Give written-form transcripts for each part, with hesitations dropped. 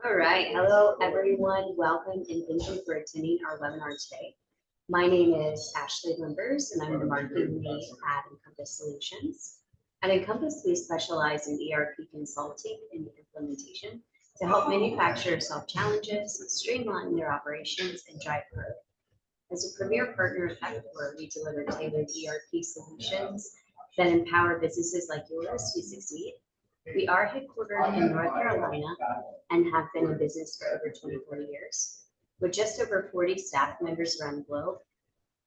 All right. Hello, everyone. Welcome and thank you for attending our webinar today. My name is Ashley Limbers, and I'm the marketing lead at Encompass Solutions. At Encompass, we specialize in ERP consulting and implementation to help manufacturers solve challenges, streamline their operations, and drive growth. As a premier partner of Epicor, we deliver tailored ERP solutions that empower businesses like yours to succeed. We are headquartered in North Carolina and have been in business for over 24 years, with just over 40 staff members around the globe.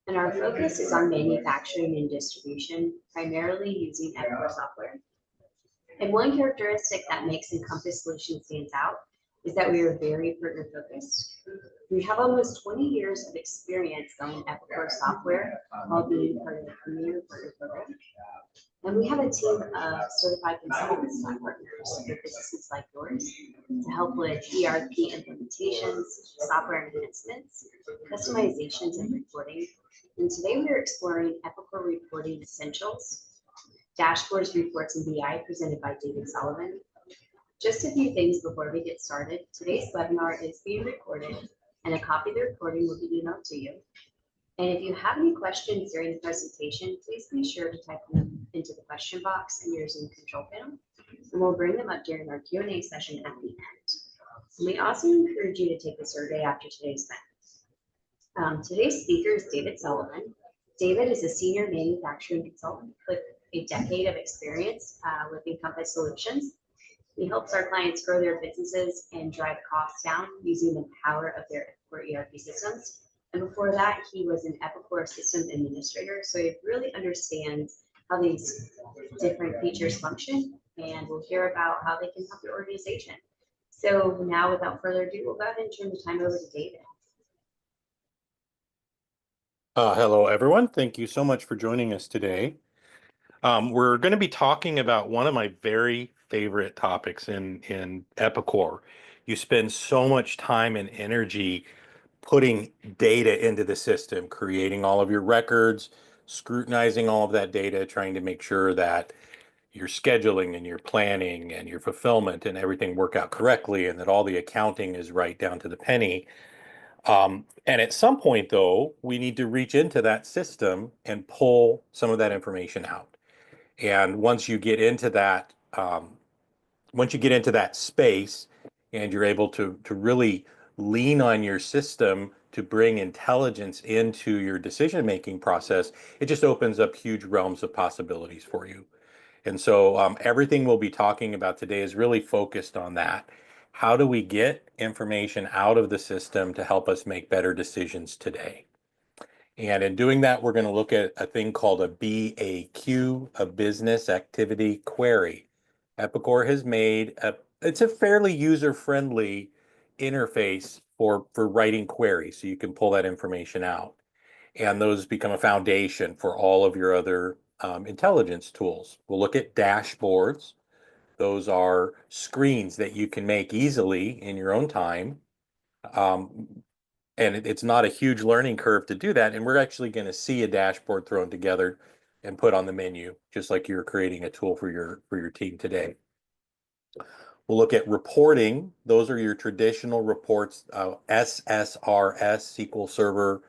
And our focus is on manufacturing and distribution, primarily using Epicor software. And one characteristic that makes Encompass Solutions stands out is that we are very partner focused. We have almost 20 years of experience selling Epicor software while being part of the premier partner program. And we have a team of certified consultants and partners for businesses like yours to help with ERP implementations, software enhancements, customizations, and reporting. And today we are exploring Epicor Reporting Essentials, dashboards, reports, and BI presented by David Sullivan. Just a few things before we get started. Today's webinar is being recorded and a copy of the recording will be emailed to you. And if you have any questions during the presentation, please be sure to type them into the question box in your Zoom control panel, and we'll bring them up during our Q&A session at the end. And we also encourage you to take the survey after today's event. Today's speaker is David Sullivan. David is a senior manufacturing consultant with a decade of experience with Encompass Solutions. He helps our clients grow their businesses and drive costs down using the power of their Epicor ERP systems. And before that, he was an Epicor system administrator, so he really understands how these different features function, and we'll hear about how they can help your organization. So now, without further ado, we'll go ahead and turn the time over to David. Hello, everyone. Thank you so much for joining us today. We're going to be talking about one of my very favorite topics in Epicor. You spend so much time and energy putting data into the system, creating all of your records, scrutinizing all of that data, trying to make sure that your scheduling and your planning and your fulfillment and everything work out correctly, and that all the accounting is right down to the penny. And at some point, though, we need to reach into that system and pull some of that information out. And once you get into that, space, and you're able to really lean on your system to bring intelligence into your decision-making process, it just opens up huge realms of possibilities for you. And so everything we'll be talking about today is really focused on that. How do we get information out of the system to help us make better decisions today? And in doing that, we're going to look at a thing called a BAQ, a business activity query. Epicor has made it's a fairly user-friendly interface for writing queries, so you can pull that information out. And those become a foundation for all of your other intelligence tools. We'll look at dashboards. Those are screens that you can make easily in your own time. And it's not a huge learning curve to do that. And we're actually going to see a dashboard thrown together and put on the menu, just like you're creating a tool for your team today. We'll look at reporting. Those are your traditional reports, SSRS, SQL Server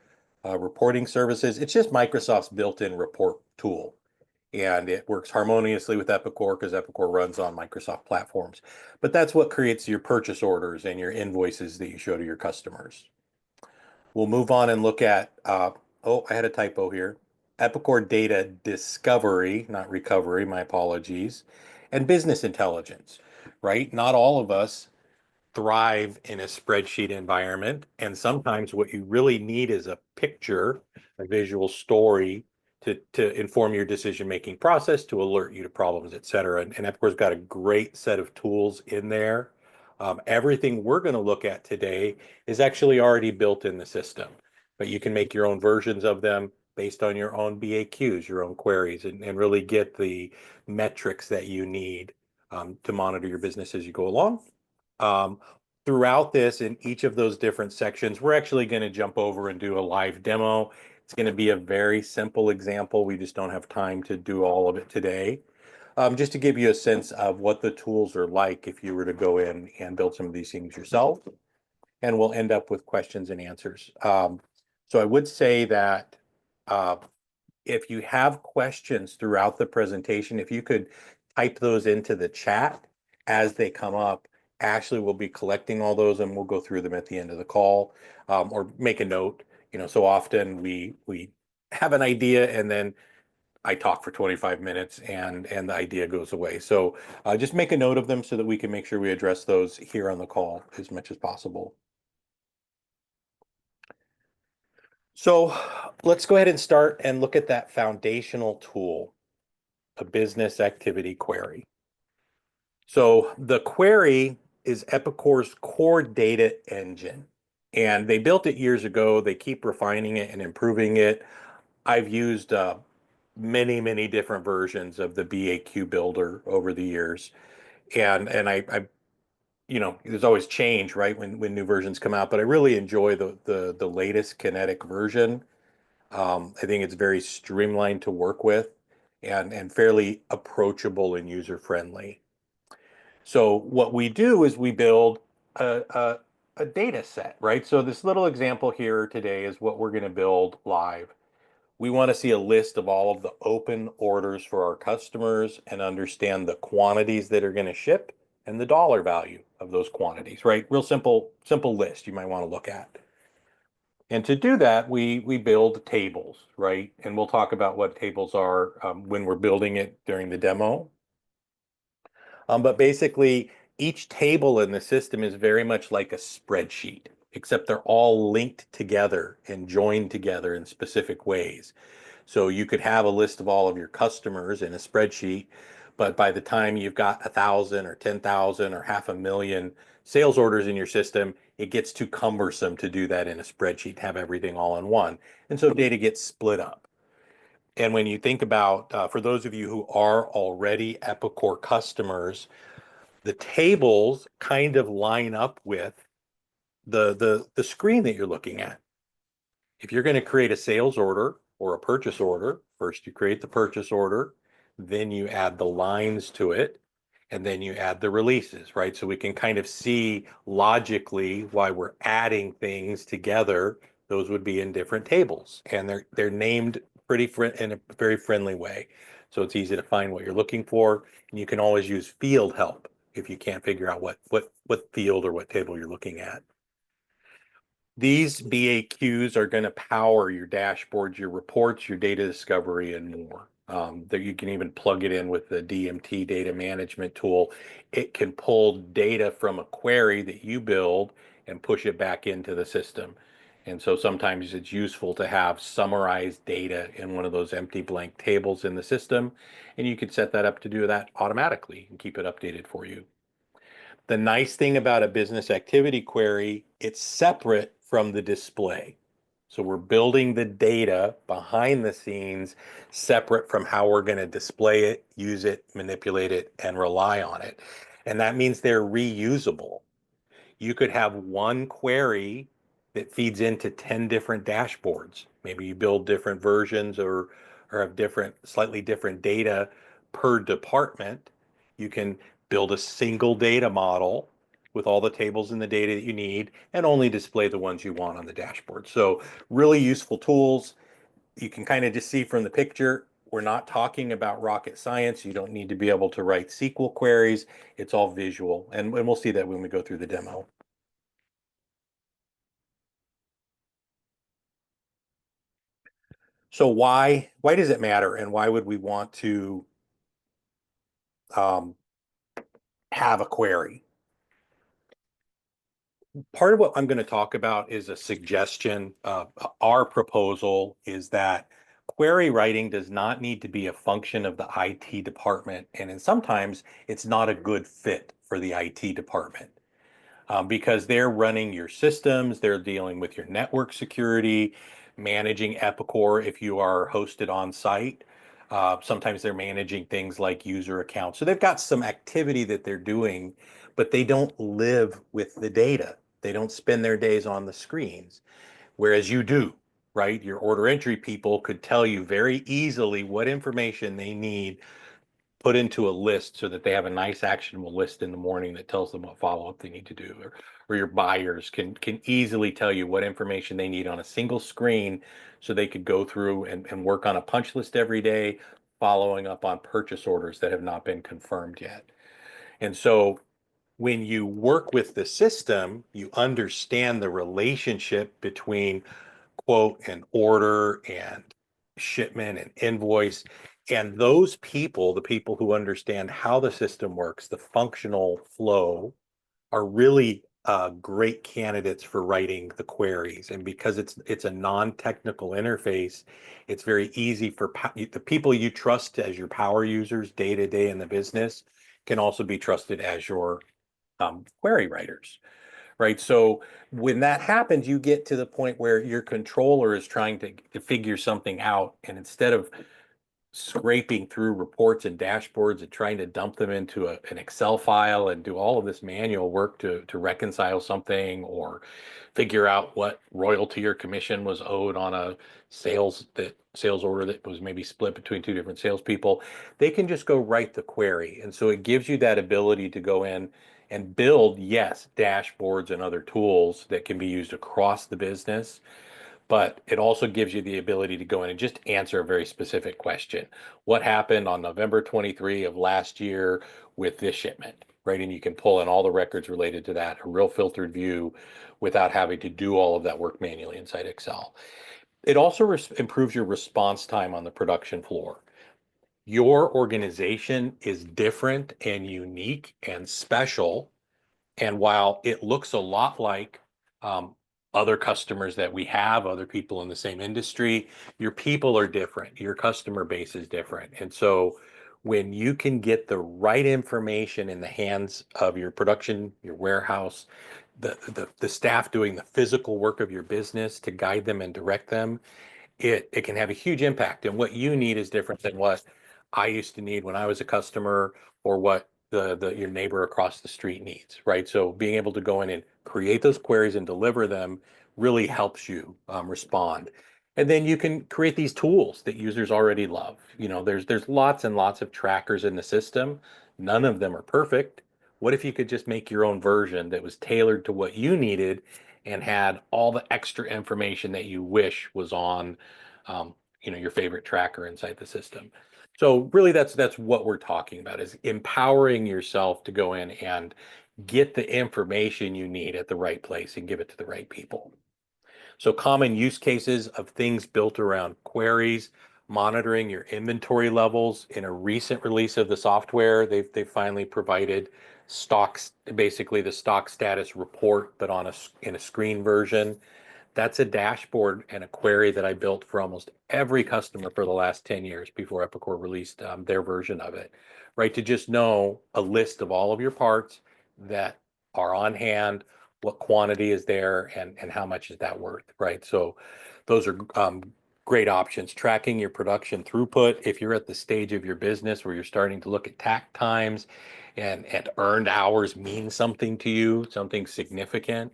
reporting services. It's just Microsoft's built-in report tool. And it works harmoniously with Epicor because Epicor runs on Microsoft platforms. But that's what creates your purchase orders and your invoices that you show to your customers. We'll move on and look at, I had a typo here. Epicor Data Discovery, not recovery, my apologies, and business intelligence, right? Not all of us thrive in a spreadsheet environment. And sometimes what you really need is a picture, a visual story to inform your decision-making process, to alert you to problems, et cetera. And Epicor's got a great set of tools in there. Everything we're going to look at today is actually already built in the system, but you can make your own versions of them based on your own BAQs, your own queries, and really get the metrics that you need to monitor your business as you go along. Throughout this, in each of those different sections, we're actually going to jump over and do a live demo. It's going to be a very simple example. We just don't have time to do all of it today. just to give you a sense of what the tools are like if you were to go in and build some of these things yourself. And we'll end up with questions and answers. So I would say that uh, if you have questions throughout the presentation, if you could type those into the chat as they come up, Ashley will be collecting all those and we'll go through them at the end of the call, or make a note. So often we have an idea and then I talk for 25 minutes and the idea goes away. So just make a note of them so that we can make sure we address those here on the call as much as possible. So let's go ahead and start and look at that foundational tool, a business activity query. So the query is Epicor's core data engine, and they built it years ago. They keep refining it and improving it. I've used many different versions of the BAQ builder over the years, and I there's always change, right, when new versions come out, but I really enjoy the latest kinetic version. I think it's very streamlined to work with and fairly approachable and user friendly. So what we do is we build a data set, right? So this little example here today is what we're going to build live. We want to see a list of all of the open orders for our customers and understand the quantities that are going to ship and the dollar value of those quantities, right? Real simple list you might want to look at. And to do that, we build tables, right? And we'll talk about what tables are when we're building it during the demo. But basically, each table in the system is very much like a spreadsheet, except they're all linked together and joined together in specific ways. So you could have a list of all of your customers in a spreadsheet, but by the time you've got 1,000 or 10,000 or 500,000 sales orders in your system, it gets too cumbersome to do that in a spreadsheet, have everything all in one. And so data gets split up. And when you think about, for those of you who are already Epicor customers, the tables kind of line up with the screen that you're looking at. If you're going to create a sales order or a purchase order, first you create the purchase order, then you add the lines to it, and then you add the releases, right? So we can kind of see logically why we're adding things together. Those would be in different tables, and they're named in a very friendly way. So it's easy to find what you're looking for, and you can always use field help if you can't figure out what field or what table you're looking at. These BAQs are going to power your dashboards, your reports, your data discovery, and more. That you can even plug it in with the DMT data management tool. It can pull data from a query that you build and push it back into the system. And so sometimes it's useful to have summarized data in one of those empty blank tables in the system. And you can set that up to do that automatically and keep it updated for you. The nice thing about a business activity query, it's separate from the display. So we're building the data behind the scenes separate from how we're going to display it, use it, manipulate it, and rely on it. And that means they're reusable. You could have one query that feeds into 10 different dashboards. Maybe you build different versions or have slightly different data per department. You can build a single data model with all the tables and the data that you need and only display the ones you want on the dashboard. So really useful tools. You can kind of just see from the picture, we're not talking about rocket science. You don't need to be able to write SQL queries. It's all visual. And we'll see that when we go through the demo. So why does it matter, and why would we want to um, have a query? Part of what I'm going to talk about is a suggestion. Our proposal is that query writing does not need to be a function of the IT department, and sometimes it's not a good fit for the IT department. Because they're running your systems, they're dealing with your network security, managing Epicor if you are hosted on site. Sometimes they're managing things like user accounts. So they've got some activity that they're doing, but they don't live with the data. They don't spend their days on the screens, whereas you do, right? Your order entry people could tell you very easily what information they need put into a list so that they have a nice actionable list in the morning that tells them what follow-up they need to do, or your buyers can easily tell you what information they need on a single screen so they could go through and work on a punch list every day, following up on purchase orders that have not been confirmed yet. And so when you work with the system, you understand the relationship between quote and order and shipment and invoice. And those people, the people who understand how the system works, the functional flow, are really great candidates for writing the queries. And because it's a non-technical interface, it's very easy for the people you trust as your power users day to day in the business can also be trusted as your query writers, right? So when that happens, you get to the point where your controller is trying to figure something out, and instead of scraping through reports and dashboards and trying to dump them into an Excel file and do all of this manual work to reconcile something or figure out what royalty or commission was owed on a sales order that was maybe split between two different salespeople, they can just go write the query. And so it gives you that ability to go in and build, yes, dashboards and other tools that can be used across the business, but it also gives you the ability to go in and just answer a very specific question. What happened on November 23 of last year with this shipment, right? And you can pull in all the records related to that, a real filtered view without having to do all of that work manually inside Excel. It also improves your response time on the production floor. Your organization is different and unique and special, and while it looks a lot like other customers that we have, other people in the same industry, your people are different. Your customer base is different. And so when you can get the right information in the hands of your production, your warehouse, the staff doing the physical work of your business to guide them and direct them, it can have a huge impact. And what you need is different than what I used to need when I was a customer, or what your neighbor across the street needs, right? So being able to go in and create those queries and deliver them really helps you respond. And then you can create these tools that users already love. You know, there's lots and lots of trackers in the system. None of them are perfect. What if you could just make your own version that was tailored to what you needed and had all the extra information that you wish was on, your favorite tracker inside the system? So really, that's what we're talking about, is empowering yourself to go in and get the information you need at the right place and give it to the right people. So common use cases of things built around queries: monitoring your inventory levels. In a recent release of the software, they've finally provided stocks, basically the stock status report, but in a screen version. That's a dashboard and a query that I built for almost every customer for the last 10 years before Epicor released their version of it, right? To just know a list of all of your parts that are on hand, what quantity is there, and how much is that worth, right? So those are great options. Tracking your production throughput. If you're at the stage of your business where you're starting to look at tack times and earned hours mean something to you, something significant,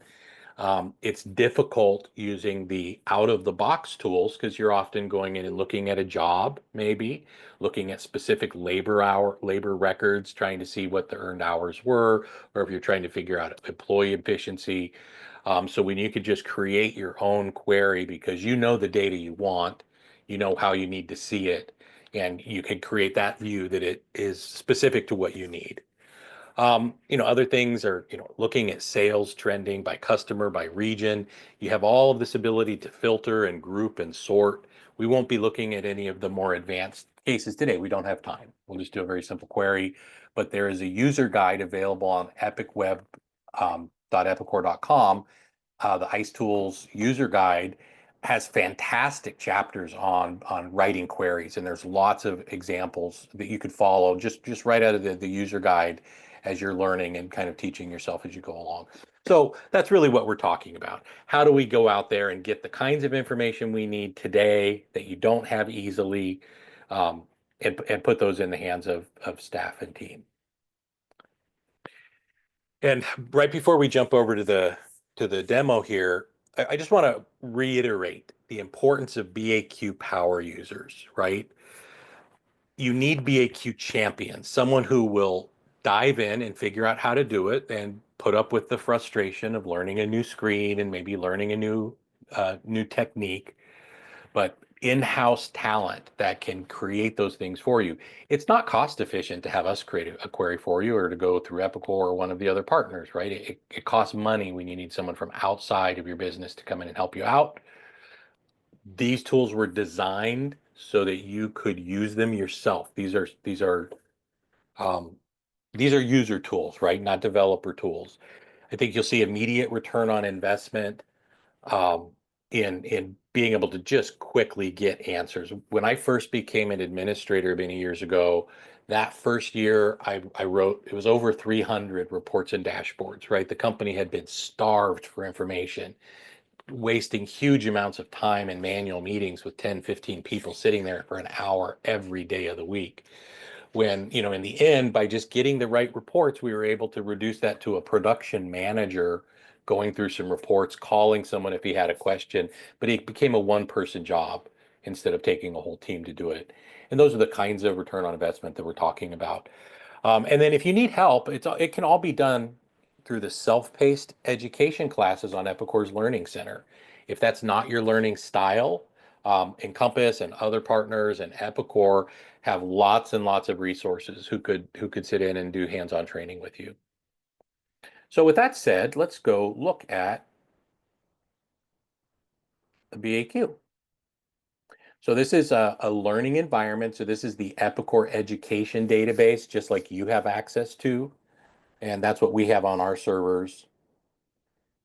it's difficult using the out-of-the-box tools because you're often going in and looking at a job, maybe looking at specific labor records, trying to see what the earned hours were, or if you're trying to figure out employee efficiency. So when you could just create your own query because you know the data you want, you know how you need to see it, and you can create that view that it is specific to what you need. Other things are, looking at sales trending by customer, by region. You have all of this ability to filter and group and sort. We won't be looking at any of the more advanced cases today. We don't have time. We'll just do a very simple query, but there is a user guide available on epicweb.epicor.com. The ICE Tools user guide has fantastic chapters on writing queries, and there's lots of examples that you could follow just right out of the user guide as you're learning and kind of teaching yourself as you go along. So that's really what we're talking about. How do we go out there and get the kinds of information we need today that you don't have easily, and put those in the hands of staff and team? And right before we jump over to the demo here, I just want to reiterate the importance of BAQ power users, right? you need BAQ champions, someone who will dive in and figure out how to do it and put up with the frustration of learning a new screen and maybe learning a new technique, but in-house talent that can create those things for you. It's not cost efficient to have us create a query for you or to go through Epicor or one of the other partners, right? It costs money when you need someone from outside of your business to come in and help you out. These tools were designed so that you could use them yourself. Um, these are user tools, right? Not developer tools. I think you'll see immediate return on investment um, in being able to just quickly get answers. When I first became an administrator many years ago, that first year I wrote, it was over 300 reports and dashboards, right? The company had been starved for information, wasting huge amounts of time in manual meetings with 10, 15 people sitting there for an hour every day of the week. When, in the end, by just getting the right reports, we were able to reduce that to a production manager going through some reports, calling someone if he had a question, but it became a one-person job instead of taking a whole team to do it. And those are the kinds of return on investment that we're talking about. And then if you need help, it can all be done through the self-paced education classes on Epicor's Learning Center. If that's not your learning style, Encompass and other partners and Epicor have lots and lots of resources who could sit in and do hands-on training with you. So with that said, let's go look at the BAQ. So this is a learning environment. So this is the Epicor education database, just like you have access to. And that's what we have on our servers.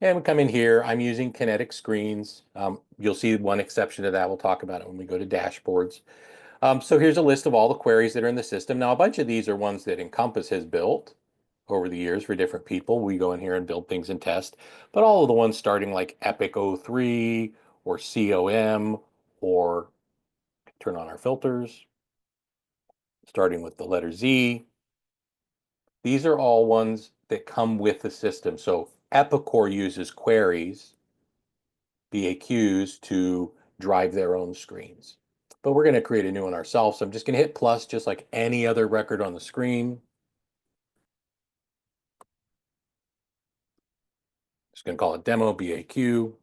And we come in here, I'm using kinetic screens. You'll see one exception to that. We'll talk about it when we go to dashboards. So here's a list of all the queries that are in the system. Now, a bunch of these are ones that Encompass has built over the years for different people. We go in here and build things and test. But all of the ones starting like Epic 03 or COM or turn on our filters, starting with the letter Z. These are all ones that come with the system. So Epicor uses queries, BAQs, to drive their own screens. But we're going to create a new one ourselves. So I'm just going to hit plus just like any other record on the screen. Just going to call it demo BAQ.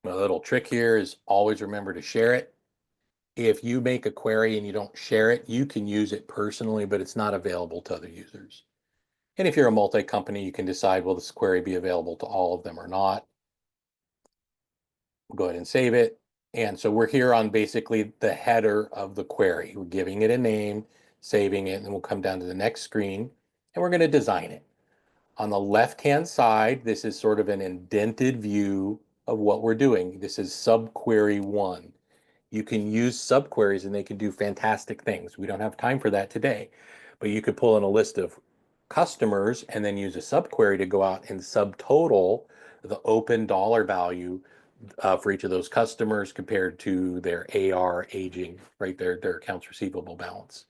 My little trick here is always remember to share it. If you make a query and you don't share it, you can use it personally, but it's not available to other users. And if you're a multi-company, you can decide, will this query be available to all of them or not? We'll go ahead and save it. And so we're here on basically the header of the query. We're giving it a name, saving it, and then we'll come down to the next screen and we're going to design it. On the left-hand side, this is sort of an indented view of what we're doing. This is subquery 1. You can use subqueries and they can do fantastic things. We don't have time for that today, but you could pull in a list of customers and then use a subquery to go out and subtotal the open dollar value for each of those customers compared to their AR aging, right? Their accounts receivable balance.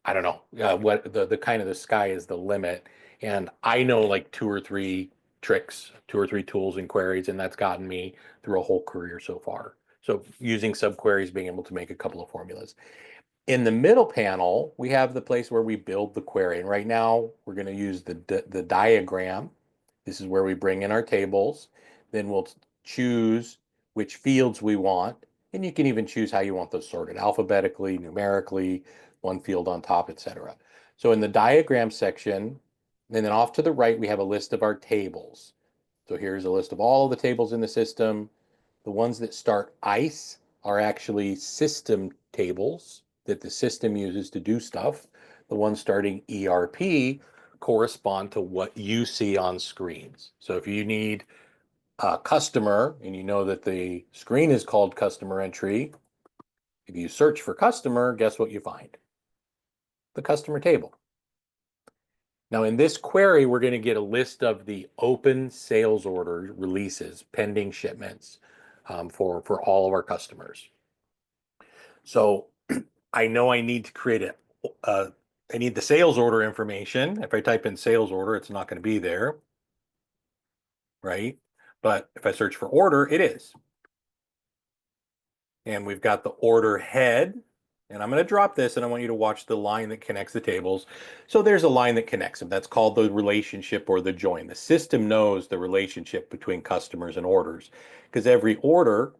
I don't know what the kind of the sky is the limit. And I know like two or three tricks, two or three tools and queries, and that's gotten me through a whole career so far. So using subqueries, being able to make a couple of formulas. In the middle panel, we have the place where we build the query. And right now we're going to use the diagram. This is where we bring in our tables. Then we'll choose which fields we want. And you can even choose how you want those sorted, alphabetically, numerically, one field on top, etc. So in the diagram section, and then off to the right, we have a list of our tables. So here's a list of all of the tables in the system. The ones that start ICE are actually system tables that the system uses to do stuff. The ones starting ERP correspond to what you see on screens. So if you need a customer and you know that the screen is called customer entry, if you search for customer, guess what you find? The customer table. Now in this query, we're going to get a list of the open sales order releases, pending shipments for all of our customers. So I know I need to create I need the sales order information. If I type in sales order, it's not going to be there, right? But if I search for order, it is. and we've got the order head. And I'm going to drop this, and I want you to watch the line that connects the tables. So there's a line that connects them. That's called the relationship or the join. The system knows the relationship between customers and orders, because every order,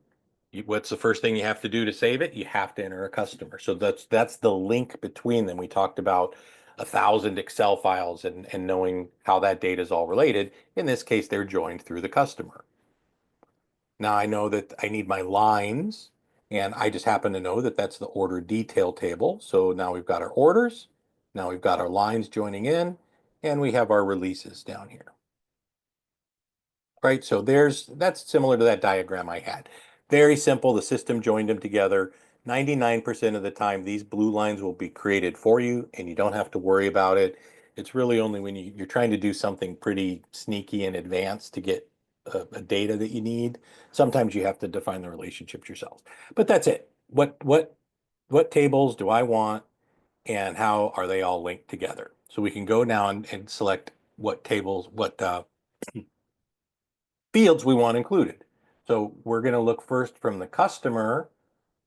what's the first thing you have to do to save it? You have to enter a customer. So that's the link between them. We talked about 1,000 Excel files and knowing how that data is all related. In this case, they're joined through the customer. Now I know that I need my lines, and I just happen to know that that's the order detail table. So now we've got our orders, now we've got our lines joining in, and we have our releases down here. Right, so that's similar to that diagram I had. Very simple, the system joined them together. 99% of the time, these blue lines will be created for you, and you don't have to worry about it. It's really only when you're trying to do something pretty sneaky and advanced to get a data that you need. Sometimes you have to define the relationships yourselves. But that's it. What tables do I want, and how are they all linked together? So we can go now and select what tables, what fields we want included. So we're going to look first from the customer.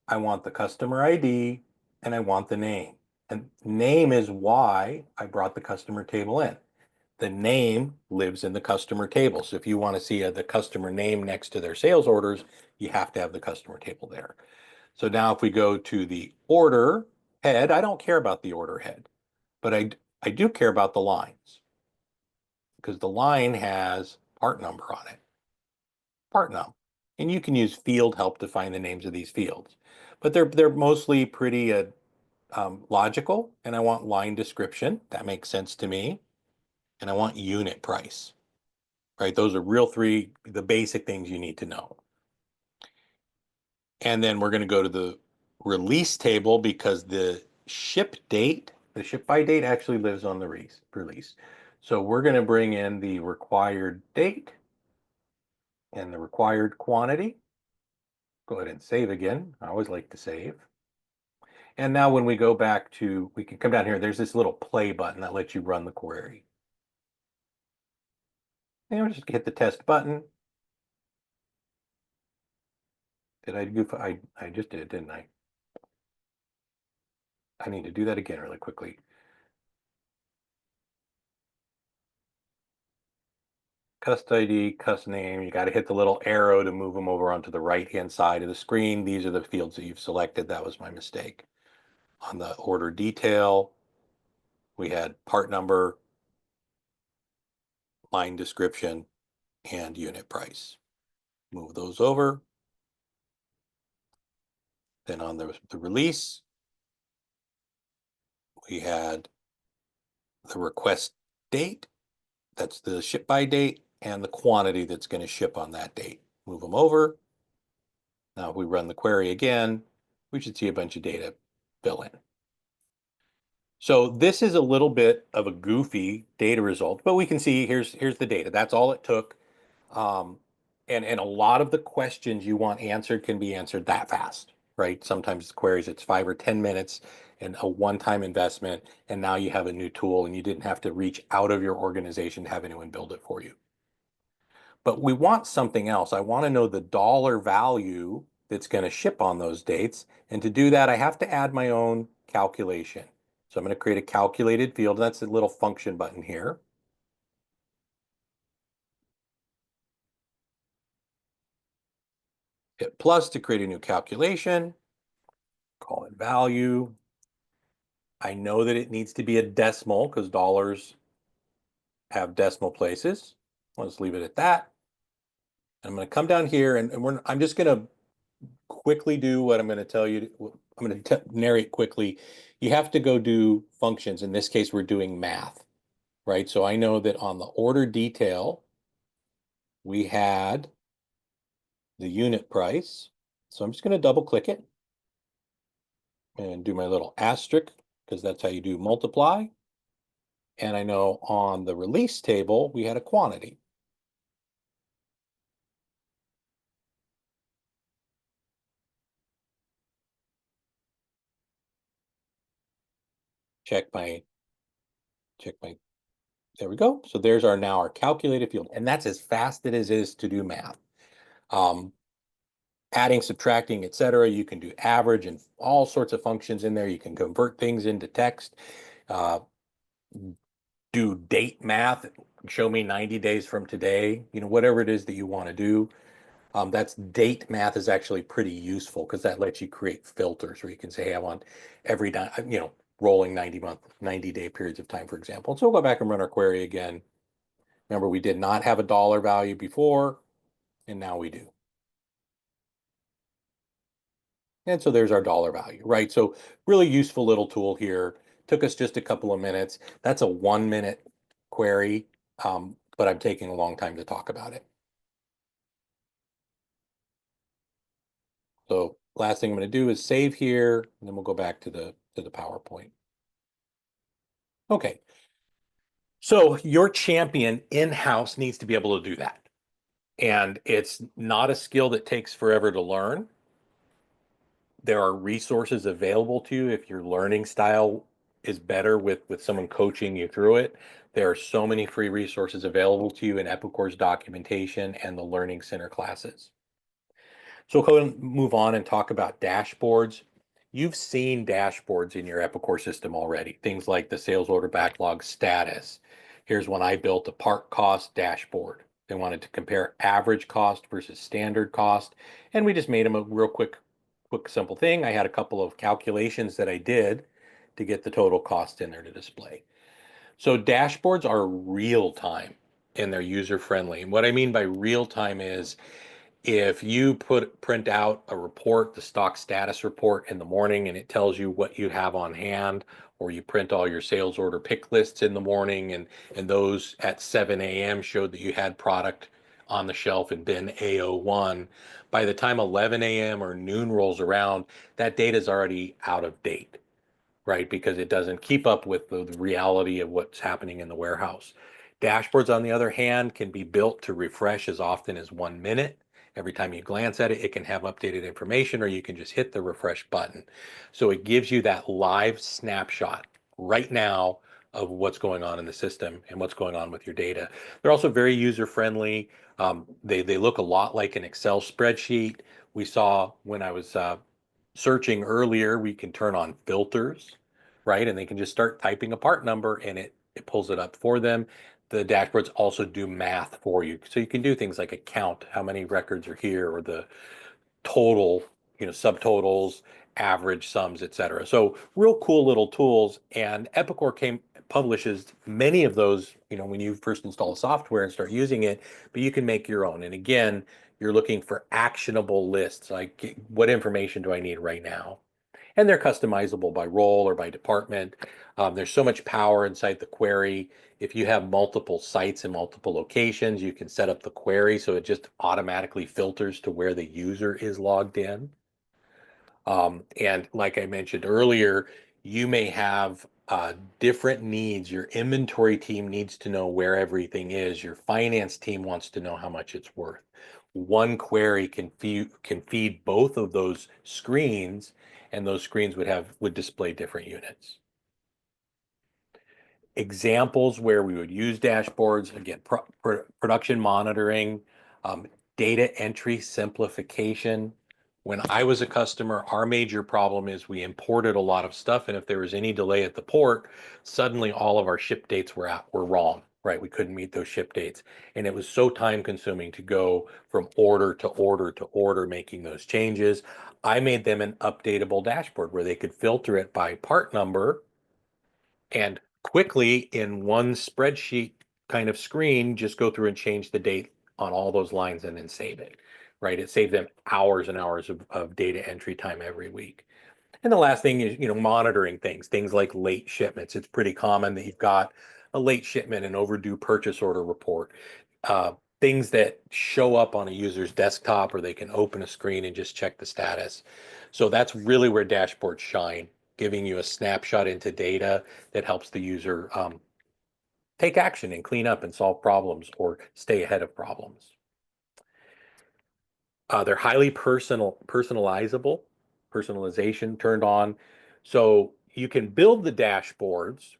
I want the customer ID and I want the name. And name is why I brought the customer table in. The name lives in the customer table. So if you want to see the customer name next to their sales orders, you have to have the customer table there. So now if we go to the order head, I don't care about the order head, but I do care about the lines, because the line has part number on it. Part num. And you can use field help to find the names of these fields. But they're mostly pretty logical, and I want line description. That makes sense to me. And I want unit price, right? Those are the basic things you need to know. And then we're going to go to the release table, because the ship by date actually lives on the release. So we're going to bring in the required date and the required quantity. Go ahead and save again. I always like to save. And now when we go back to, we can come down here, there's this little play button that lets you run the query. And we'll just hit the test button. Did I goof? I just did, didn't I? I need to do that again really quickly. Cust ID, cust name, you got to hit the little arrow to move them over onto the right-hand side of the screen. These are the fields that you've selected. That was my mistake. On the order detail, we had part number, line description, and unit price. Move those over. Then on the release, we had the request date, that's the ship by date, and the quantity that's going to ship on that date. Move them over. Now if we run the query again, we should see a bunch of data fill in. So this is a little bit of a goofy data result, but we can see here's the data. That's all it took. And a lot of the questions you want answered can be answered that fast, right? Sometimes the queries, it's 5 or 10 minutes and a one-time investment, and now you have a new tool and you didn't have to reach out of your organization to have anyone build it for you. But we want something else. I want to know the dollar value that's going to ship on those dates. And to do that, I have to add my own calculation. So I'm going to create a calculated field. That's the little function button here. Hit plus to create a new calculation. Call it value. I know that it needs to be a decimal because dollars have decimal places. Let's leave it at that. I'm going to come down here and I'm just going to quickly do what I'm going to tell you. I'm going to narrate quickly. You have to go do functions. In this case, we're doing math, right? So I know that on the order detail, we had the unit price. So I'm just going to double click it and do my little asterisk, because that's how you do multiply. And I know on the release table, we had a quantity. Check my, there we go. So there's now our calculated field. And that's as fast as it is to do math. adding, subtracting, etc. You can do average and all sorts of functions in there. You can convert things into text, uh, do date math, show me 90 days from today, whatever it is that you want to do. That's date math is actually pretty useful because that lets you create filters where you can say, hey, I want every, rolling 90-day periods of time, for example. So we'll go back and run our query again. Remember, we did not have a dollar value before, and now we do. And so there's our dollar value, right? So really useful little tool here. Took us just a couple of minutes. That's a 1-minute query, but I'm taking a long time to talk about it. So last thing I'm going to do is save here, and then we'll go back to the PowerPoint. Okay. So your champion in-house needs to be able to do that. And it's not a skill that takes forever to learn. There are resources available to you if your learning style is better with someone coaching you through it. There are so many free resources available to you in Epicor's documentation and the Learning Center classes. So we'll go and move on and talk about dashboards. You've seen dashboards in your Epicor system already, things like the sales order backlog status. Here's one I built, a part cost dashboard. They wanted to compare average cost versus standard cost, and we just made them a real quick, simple thing. I had a couple of calculations that I did to get the total cost in there to display. So dashboards are real time and they're user friendly. And what I mean by real time is if you print out a report, the stock status report in the morning, and it tells you what you have on hand, or you print all your sales order pick lists in the morning, and those at 7 a.m. showed that you had product on the shelf in bin A01. By the time 11 a.m. or noon rolls around, that data is already out of date, right? Because it doesn't keep up with the reality of what's happening in the warehouse. Dashboards, on the other hand, can be built to refresh as often as 1 minute. Every time you glance at it, it can have updated information, or you can just hit the refresh button. So it gives you that live snapshot right now of what's going on in the system and what's going on with your data. They're also very user friendly. They look a lot like an Excel spreadsheet. We saw when I was searching earlier, we can turn on filters, right? And they can just start typing a part number and it pulls it up for them. The dashboards also do math for you. So you can do things like a count, how many records are here, or the total, subtotals, average sums, etc. So real cool little tools. And Epicor publishes many of those, when you first install software and start using it, but you can make your own. And again, you're looking for actionable lists, like what information do I need right now? And they're customizable by role or by department. There's so much power inside the query. If you have multiple sites and multiple locations, you can set up the query so it just automatically filters to where the user is logged in. And like I mentioned earlier, you may have different needs. Your inventory team needs to know where everything is. Your finance team wants to know how much it's worth. One query can feed both of those screens, and those screens would display different units. Examples where we would use dashboards, again, production monitoring, um, data entry simplification. When I was a customer, our major problem is we imported a lot of stuff, and if there was any delay at the port, suddenly all of our ship dates were wrong, right? We couldn't meet those ship dates, and it was so time consuming to go from order to order to order making those changes. I made them an updatable dashboard where they could filter it by part number and quickly in one spreadsheet kind of screen, just go through and change the date on all those lines and then save it, right? It saved them hours and hours of data entry time every week. And the last thing is, monitoring things like late shipments. It's pretty common that you've got a late shipment, an overdue purchase order report, things that show up on a user's desktop, or they can open a screen and just check the status. So that's really where dashboards shine, giving you a snapshot into data that helps the user take action and clean up and solve problems or stay ahead of problems. They're highly personalizable, personalization turned on. So you can build the dashboards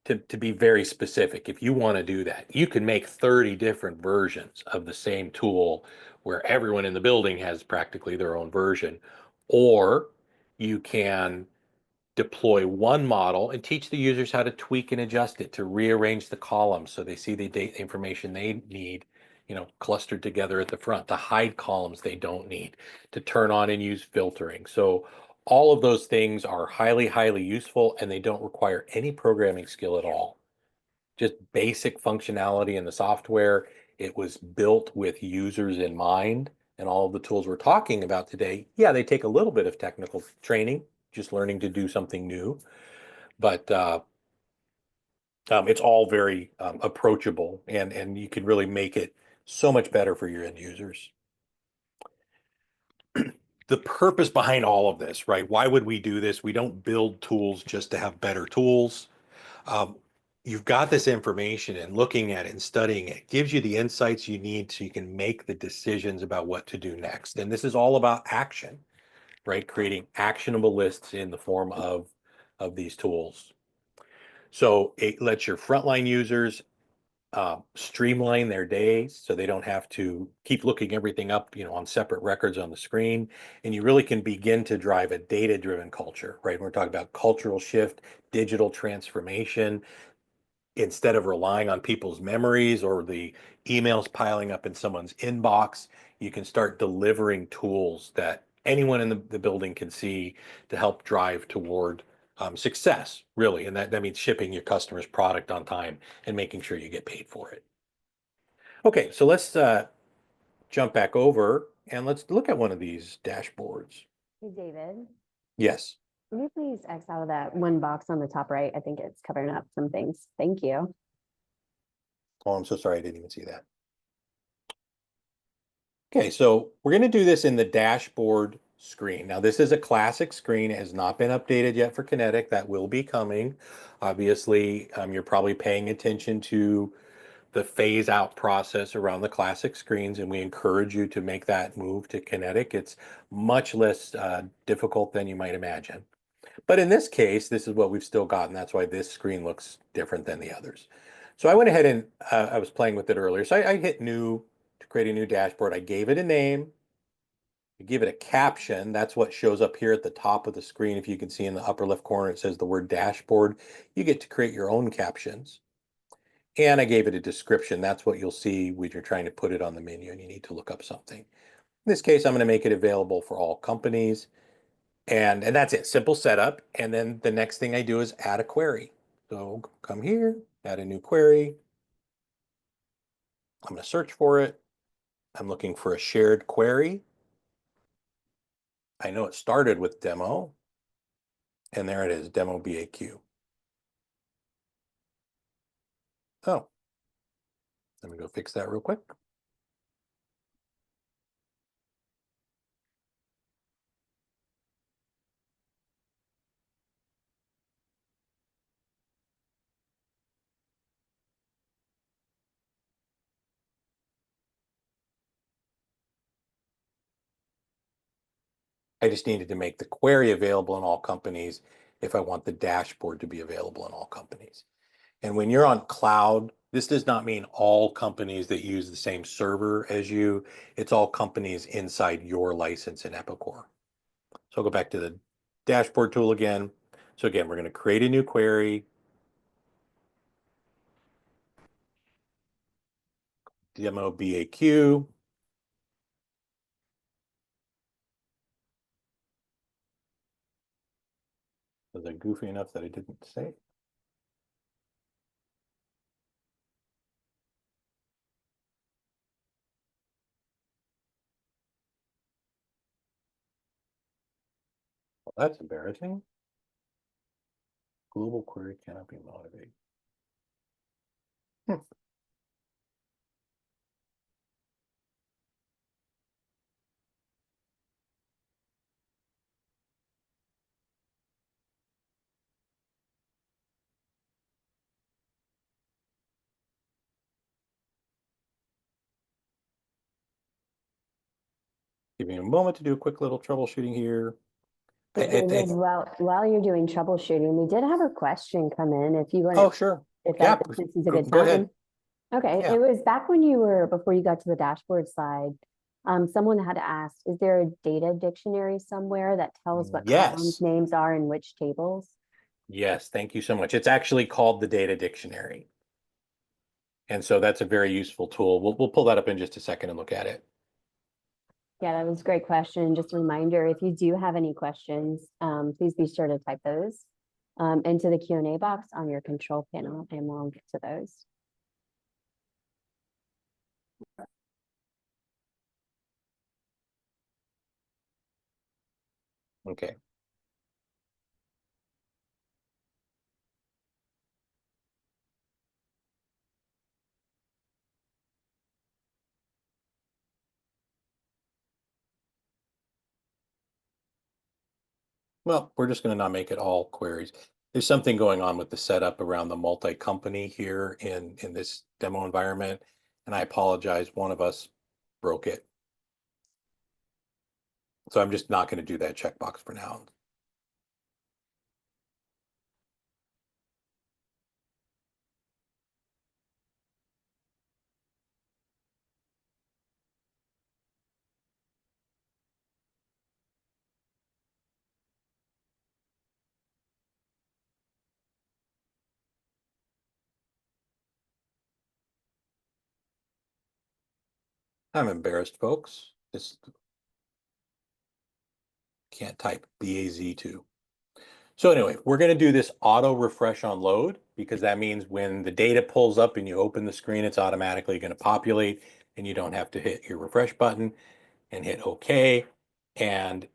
to be very specific. If you want to do that, you can make 30 different versions of the same tool where everyone in the building has practically their own version. Or you can deploy one model and teach the users how to tweak and adjust it, to rearrange the columns so they see the data information they need, clustered together at the front, to hide columns they don't need, to turn on and use filtering. So all of those things are highly, highly useful, and they don't require any programming skill at all. Just basic functionality in the software. It was built with users in mind, and all of the tools we're talking about today, yeah, they take a little bit of technical training, just learning to do something new, but it's all very approachable, and you can really make it so much better for your end users. The purpose behind all of this, right? Why would we do this? We don't build tools just to have better tools. You've got this information, and looking at it and studying it gives you the insights you need so you can make the decisions about what to do next. And this is all about action, right? Creating actionable lists in the form of these tools. So it lets your frontline users streamline their days so they don't have to keep looking everything up, on separate records on the screen. And you really can begin to drive a data-driven culture, right? We're talking about cultural shift, digital transformation. Instead of relying on people's memories or the emails piling up in someone's inbox, you can start delivering tools that anyone in the building can see to help drive toward success, really. And that means shipping your customer's product on time and making sure you get paid for it. Okay, so let's jump back over and let's look at one of these dashboards. Hey, David, Yes. can you please X out of that one box on the top right? I think it's covering up some things. Thank you. Oh, I'm so sorry. I didn't even see that. Okay, so we're going to do this in the dashboard screen. Now, this is a classic screen. It has not been updated yet for Kinetic. That will be coming. Obviously, you're probably paying attention to the phase out process around the classic screens, and we encourage you to make that move to Kinetic. It's much less difficult than you might imagine. But in this case, this is what we've still got, and that's why this screen looks different than the others. So I went ahead and I was playing with it earlier. So I hit new to create a new dashboard. I gave it a name. I give it a caption. That's what shows up here at the top of the screen. If you can see in the upper left corner, it says the word dashboard. You get to create your own captions. And I gave it a description. That's what you'll see when you're trying to put it on the menu and you need to look up something. In this case, I'm going to make it available for all companies. And that's it, simple setup. And then the next thing I do is add a query. So come here, add a new query. I'm going to search for it. I'm looking for a shared query. I know it started with demo, and there it is, demo BAQ. Oh, let me go fix that real quick. I just needed to make the query available in all companies if I want the dashboard to be available in all companies. And when you're on cloud, this does not mean all companies that use the same server as you. It's all companies inside your license in Epicor. So I'll go back to the dashboard tool again. So again, we're going to create a new query. Demo BAQ. Was I goofy enough that I didn't say it? Well, that's embarrassing. Global query cannot be motivated. Give me a moment to do a quick little troubleshooting here. David, while you're doing troubleshooting, we did have a question come in. If you want Oh, sure. if Yeah, this is a good go time. ahead. Okay, Yeah. it was back before you got to the dashboard slide. Someone had asked, is there a data dictionary somewhere that tells what columns Yes. names are in which tables? Yes, thank you so much. It's actually called the Data Dictionary. And so that's a very useful tool. We'll pull that up in just a second and look at it. Yeah, that was a great question. Just a reminder, if you do have any questions, please be sure to type those into the Q&A box on your control panel, and we'll get to those. Okay. Well, we're just going to not make it all queries. There's something going on with the setup around the multi-company here in this demo environment, and I apologize. One of us broke it. So I'm just not going to do that checkbox for now. I'm embarrassed, folks. Just can't type BAZ2. So anyway, we're going to do this auto refresh on load because that means when the data pulls up and you open the screen, it's automatically going to populate and you don't have to hit your refresh button and hit OK. And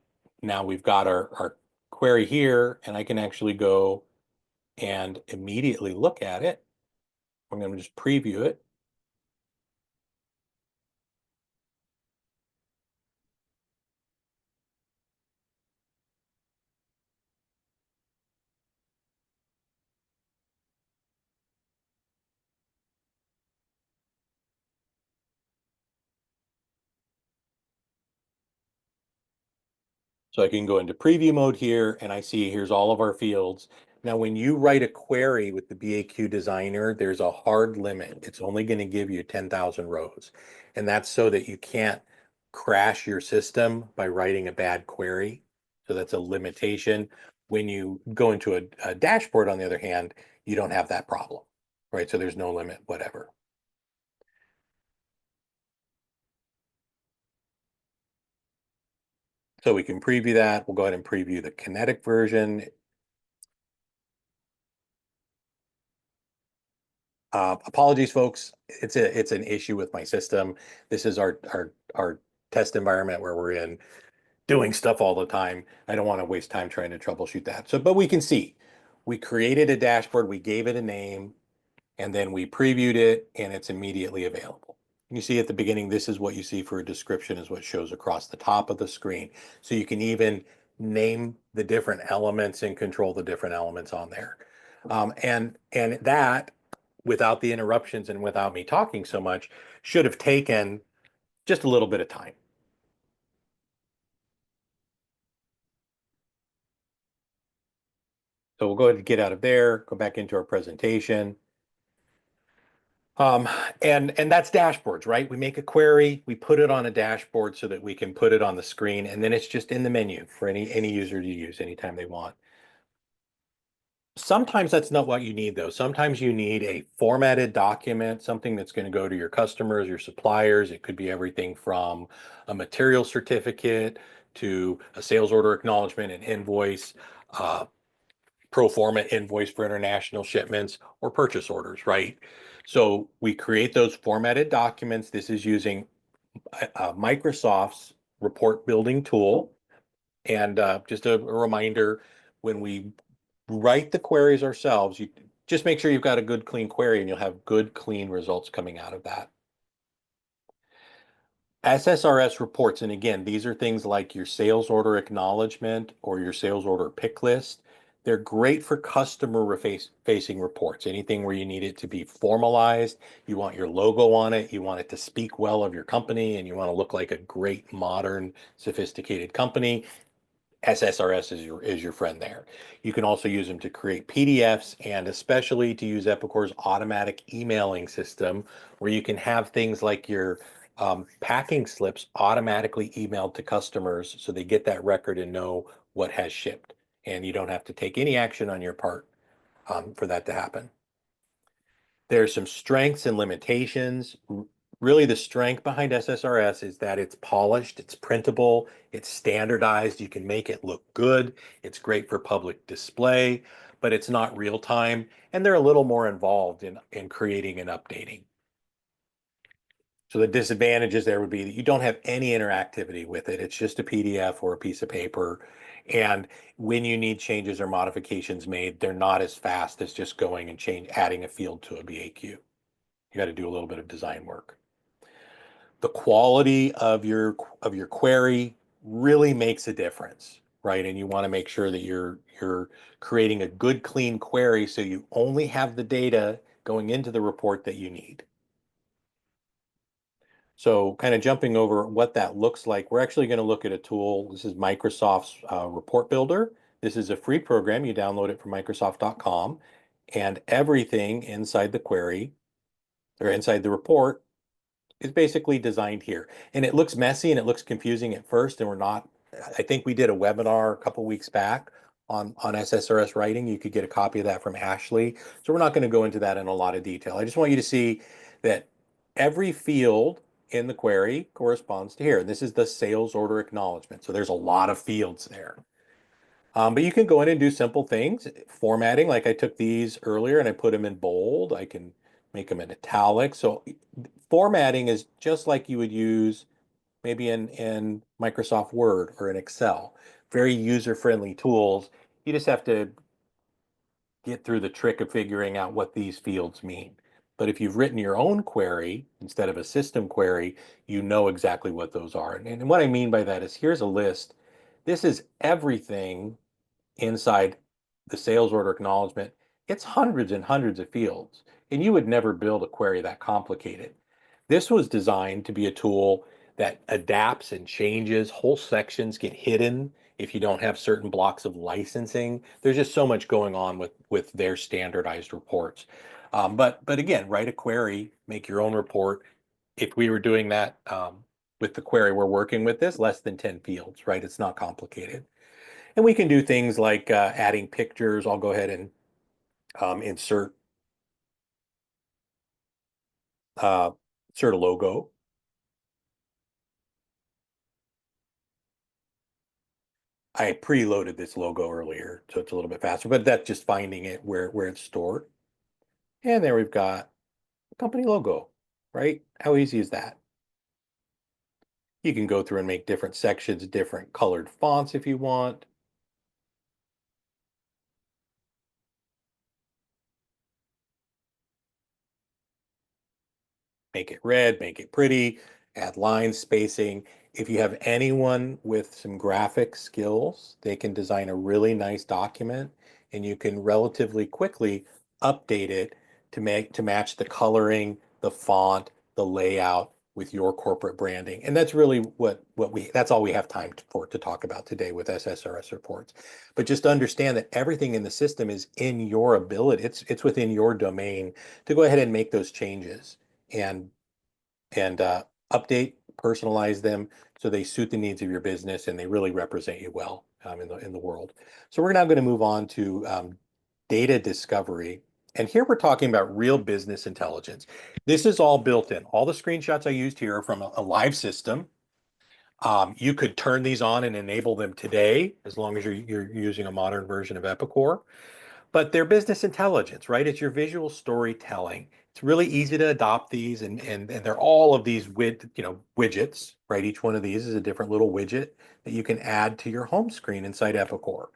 now we've got our query here, and I can actually go and immediately look at it. I'm going to just preview it. So I can go into preview mode here, and I see here's all of our fields. Now, when you write a query with the BAQ designer, there's a hard limit. It's only going to give you 10,000 rows. And that's so that you can't crash your system by writing a bad query. So that's a limitation. When you go into a dashboard, on the other hand, you don't have that problem, right? So there's no limit, whatever. So we can preview that. We'll go ahead and preview the kinetic version. Apologies, folks. It's an issue with my system. This is our test environment where we're in doing stuff all the time. I don't want to waste time trying to troubleshoot that. So, but we can see we created a dashboard, we gave it a name, and then we previewed it, and it's immediately available. You see at the beginning, this is what you see for a description is what shows across the top of the screen. So you can even name the different elements and control the different elements on there. And that, without the interruptions and without me talking so much, should have taken just a little bit of time. So we'll go ahead and get out of there, go back into our presentation. Um, and that's dashboards, right? We make a query, we put it on a dashboard so that we can put it on the screen, and then it's just in the menu for any user to use anytime they want. Sometimes that's not what you need, though. Sometimes you need a formatted document, something that's going to go to your customers, your suppliers. It could be everything from a material certificate to a sales order acknowledgement, an invoice, pro forma invoice for international shipments, or purchase orders, right? So we create those formatted documents. This is using Microsoft's report building tool. And just a reminder, when we write the queries ourselves, you just make sure you've got a good, clean query, and you'll have good, clean results coming out of that. SSRS reports, and again, these are things like your sales order acknowledgement or your sales order pick list. They're great for customer facing reports, anything where you need it to be formalized, you want your logo on it, you want it to speak well of your company, and you want to look like a great, modern, sophisticated company. SSRS is your friend there. You can also use them to create PDFs, and especially to use Epicor's automatic emailing system, where you can have things like your Packing slips automatically emailed to customers so they get that record and know what has shipped. And you don't have to take any action on your part for that to happen. There's some strengths and limitations. Really, the strength behind SSRS is that it's polished, it's printable, it's standardized. You can make it look good. It's great for public display, but it's not real time. And they're a little more involved in creating and updating. So the disadvantages there would be that you don't have any interactivity with it. It's just a PDF or a piece of paper. And when you need changes or modifications made, they're not as fast as just going and adding a field to a BAQ. You got to do a little bit of design work. The quality of your query really makes a difference, right? And you want to make sure that you're creating a good, clean query so you only have the data going into the report that you need. So kind of jumping over what that looks like, we're actually going to look at a tool. This is Microsoft's Report Builder. This is a free program. You download it from Microsoft.com, and everything inside the query or inside the report is basically designed here. And it looks messy and it looks confusing at first, and I think we did a webinar a couple weeks back on SSRS writing. You could get a copy of that from Ashley. So we're not going to go into that in a lot of detail. I just want you to see that every field in the query corresponds to here. This is the sales order acknowledgement. So there's a lot of fields there. But you can go in and do simple things. Formatting, like I took these earlier and I put them in bold. I can make them in italic. So formatting is just like you would use maybe in Microsoft Word or in Excel. Very user-friendly tools. You just have to get through the trick of figuring out what these fields mean. But if you've written your own query instead of a system query, you know exactly what those are. And what I mean by that is here's a list. This is everything inside the sales order acknowledgement. It's hundreds and hundreds of fields, and you would never build a query that complicated. This was designed to be a tool that adapts and changes. Whole sections get hidden if you don't have certain blocks of licensing. There's just so much going on with their standardized reports. But again, write a query, make your own report. If we were doing that with the query we're working with, this less than 10 fields, right? It's not complicated. And we can do things like adding pictures. I'll go ahead and insert a logo. I preloaded this logo earlier, so it's a little bit faster, but that's just finding it where it's stored. And there we've got a company logo, right? How easy is that? You can go through and make different sections, different colored fonts if you want. Make it red, make it pretty, add lines, spacing. If you have anyone with some graphic skills, they can design a really nice document, and you can relatively quickly update it to match the coloring, the font, the layout with your corporate branding. And that's really that's all we have time for to talk about today with SSRS reports. But just understand that everything in the system is in your ability. It's within your domain to go ahead and make those changes and update, personalize them so they suit the needs of your business and they really represent you well in the world. So we're now going to move on to data discovery. And here we're talking about real business intelligence. This is all built in. All the screenshots I used here are from a live system. You could turn these on and enable them today, as long as you're using a modern version of Epicor. But they're business intelligence, right? It's your visual storytelling. It's really easy to adopt these, and they're all of these widgets, right? Each one of these is a different little widget that you can add to your home screen inside Epicor.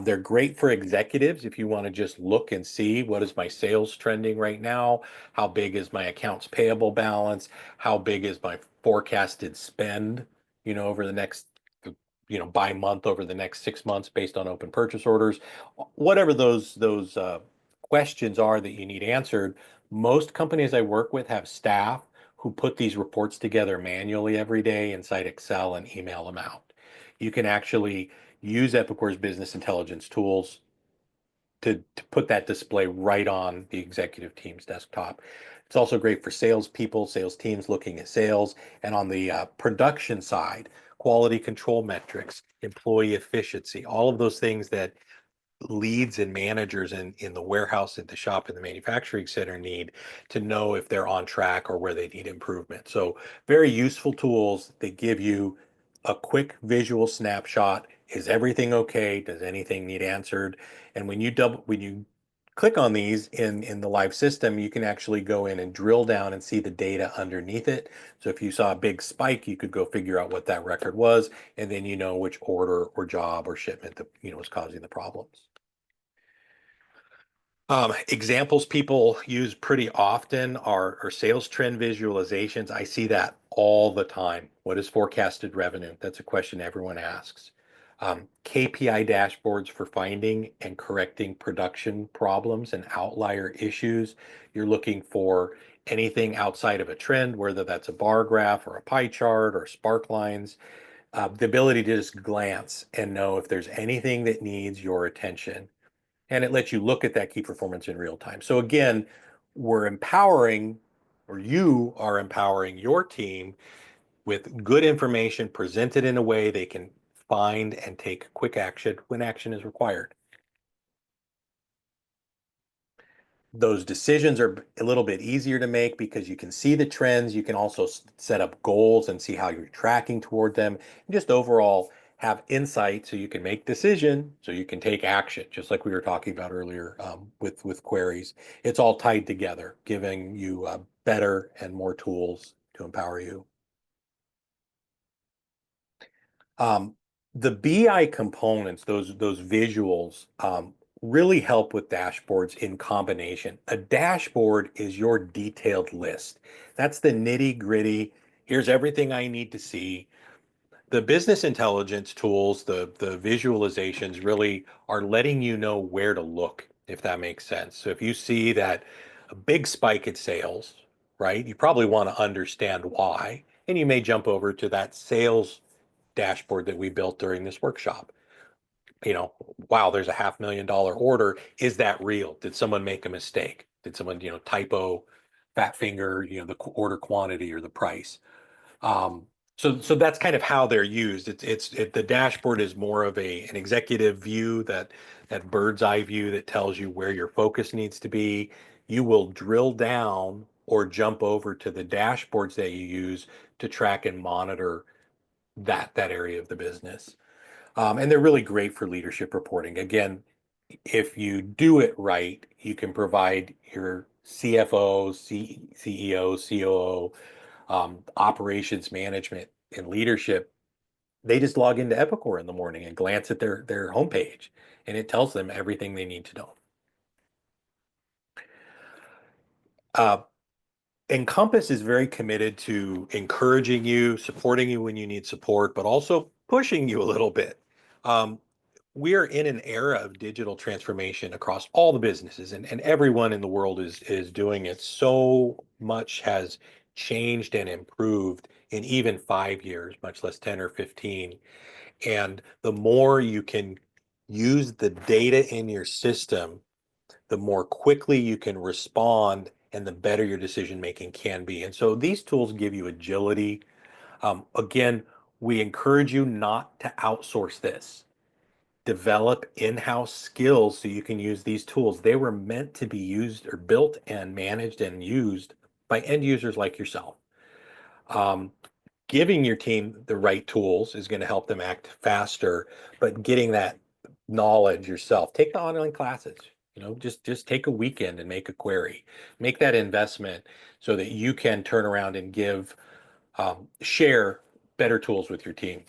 They're great for executives if you want to just look and see what is my sales trending right now, how big is my accounts payable balance, how big is my forecasted spend, over the next, by month over the next 6 months based on open purchase orders. Whatever those questions are that you need answered, most companies I work with have staff who put these reports together manually every day inside Excel and email them out. You can actually use Epicor's business intelligence tools to put that display right on the executive team's desktop. It's also great for salespeople, sales teams looking at sales, and on the production side, quality control metrics, employee efficiency, all of those things that leads and managers in the warehouse, at the shop, in the manufacturing center need to know if they're on track or where they need improvement. So very useful tools. They give you a quick visual snapshot. Is everything okay? Does anything need answered? And when you click on these in the live system, you can actually go in and drill down and see the data underneath it. So if you saw a big spike, you could go figure out what that record was, and then you know which order or job or shipment that was causing the problems. Examples people use pretty often are sales trend visualizations. I see that all the time. What is forecasted revenue? That's a question everyone asks. KPI dashboards for finding and correcting production problems and outlier issues. You're looking for anything outside of a trend, whether that's a bar graph or a pie chart or spark lines. The ability to just glance and know if there's anything that needs your attention, and it lets you look at that key performance in real time. So again, we're empowering, or you are empowering your team with good information presented in a way they can find and take quick action when action is required. Those decisions are a little bit easier to make because you can see the trends. You can also set up goals and see how you're tracking toward them, and just overall have insight so you can make decision, so you can take action, just like we were talking about earlier with queries. It's all tied together, giving you better and more tools to empower you. Um, the BI components, those visuals, really help with dashboards in combination. A dashboard is your detailed list. That's the nitty gritty. Here's everything I need to see. The business intelligence tools, the visualizations really are letting you know where to look, if that makes sense. So if you see that a big spike in sales, right, you probably want to understand why, and you may jump over to that sales dashboard that we built during this workshop. Wow, there's a $500,000 order. Is that real? Did someone make a mistake? Did someone, typo, fat finger, the order quantity or the price? Um, so that's kind of how they're used. The dashboard is more of an executive view, that bird's eye view that tells you where your focus needs to be. You will drill down or jump over to the dashboards that you use to track and monitor that area of the business. And they're really great for leadership reporting. Again, if you do it right, you can provide your CFO, CEO, COO, operations management and leadership. They just log into Epicor in the morning and glance at their homepage, and it tells them everything they need to know. Uh, Encompass is very committed to encouraging you, supporting you when you need support, but also pushing you a little bit. Um, we are in an era of digital transformation across all the businesses, and everyone in the world is doing it. So much has changed and improved in even 5 years, much less 10 or 15. And the more you can use the data in your system, the more quickly you can respond and the better your decision making can be. And so these tools give you agility. Again, we encourage you not to outsource this. Develop in-house skills so you can use these tools. They were meant to be used or built and managed and used by end users like yourself. Um, Giving your team the right tools is going to help them act faster, but getting that knowledge yourself, take the online classes, just take a weekend and make a query, make that investment so that you can turn around and share better tools with your team.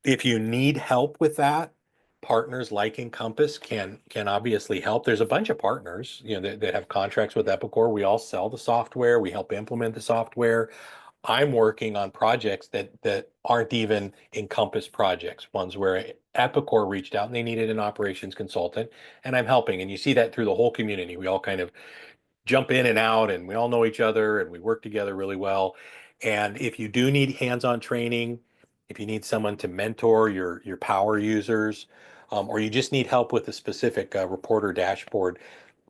If you need help with that, partners like Encompass can obviously help. There's a bunch of partners, that have contracts with Epicor. We all sell the software. We help implement the software. I'm working on projects that aren't even Encompass projects, ones where Epicor reached out and they needed an operations consultant, and I'm helping. And you see that through the whole community. We all kind of jump in and out, and we all know each other, and we work together really well. And if you do need hands-on training, if you need someone to mentor your power users, or you just need help with a specific report or dashboard,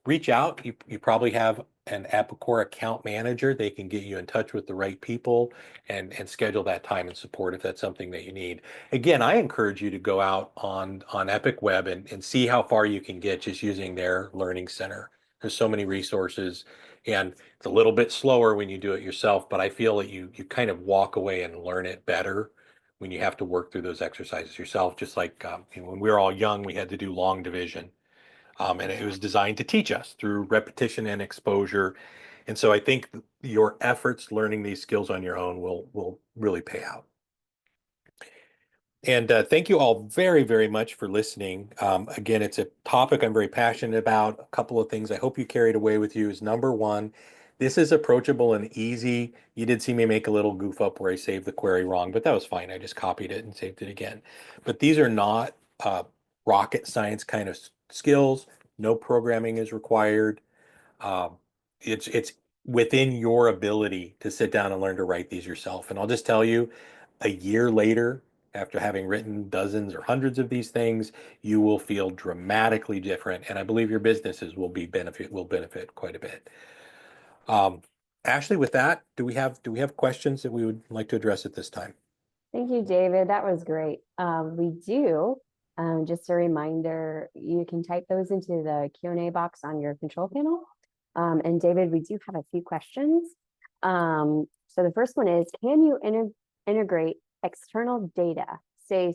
reach out. You probably have an Epicor account manager. They can get you in touch with the right people and schedule that time and support if that's something that you need. Again, I encourage you to go out on Epic Web and see how far you can get just using their learning center. There's so many resources, and it's a little bit slower when you do it yourself, but I feel that you kind of walk away and learn it better when you have to work through those exercises yourself. Just like when we were all young, we had to do long division. And it was designed to teach us through repetition and exposure. And so I think your efforts learning these skills on your own will really pay out. And thank you all very, very much for listening. Again, it's a topic I'm very passionate about. A couple of things I hope you carried away with you is number one, this is approachable and easy. You did see me make a little goof up where I saved the query wrong, but that was fine. I just copied it and saved it again. But these are not rocket science kind of skills. No programming is required. Um, it's within your ability to sit down and learn to write these yourself. And I'll just tell you, a year later, after having written dozens or hundreds of these things, you will feel dramatically different. And I believe your businesses will benefit quite a bit. Um, Ashley, with that, do we have questions that we would like to address at this time? Thank you, David. That was great. We do. Just a reminder, you can type those into the Q&A box on your control panel. And David, we do have a few questions. So the first one is, can you integrate external data, say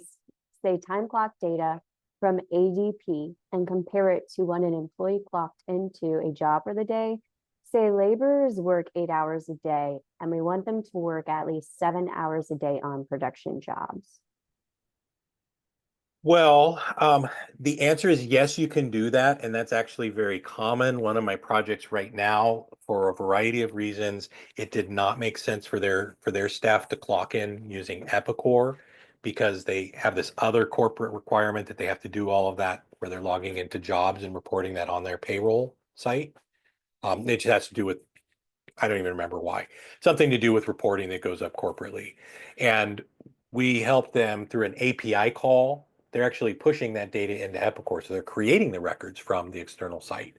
time clock data from ADP and compare it to when an employee clocked into a job for the day? Say laborers work 8 hours a day and we want them to work at least 7 hours a day on production jobs. Well, the answer is yes, you can do that, and that's actually very common. One of my projects right now, for a variety of reasons, it did not make sense for their staff to clock in using Epicor because they have this other corporate requirement that they have to do all of that where they're logging into jobs and reporting that on their payroll site. It just has to do with, I don't even remember why, something to do with reporting that goes up corporately. And we help them through an API call. They're actually pushing that data into Epicor. So they're creating the records from the external site.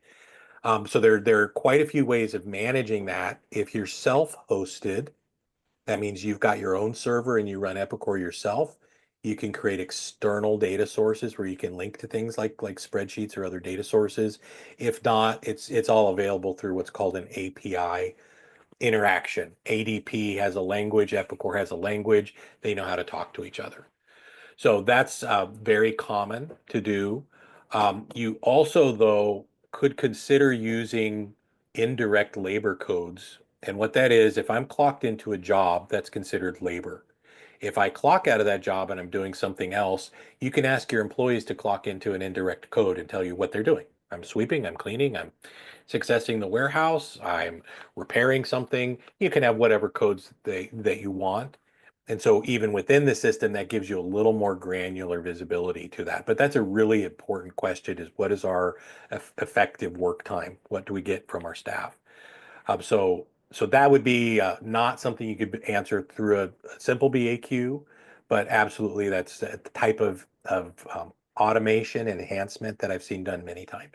So there are quite a few ways of managing that. If you're self-hosted, that means you've got your own server and you run Epicor yourself. You can create external data sources where you can link to things like spreadsheets or other data sources. If not, it's all available through what's called an API interaction. ADP has a language, Epicor has a language. They know how to talk to each other. So that's very common to do. You also, though, could consider using indirect labor codes. And what that is, if I'm clocked into a job, that's considered labor. If I clock out of that job and I'm doing something else, you can ask your employees to clock into an indirect code and tell you what they're doing. I'm sweeping, I'm cleaning, I'm accessing the warehouse, I'm repairing something. You can have whatever codes that you want. And so even within the system, that gives you a little more granular visibility to that. But that's a really important question, is what is our effective work time? What do we get from our staff? So that would be not something you could answer through a simple BAQ, but absolutely that's the type of automation and enhancement that I've seen done many times.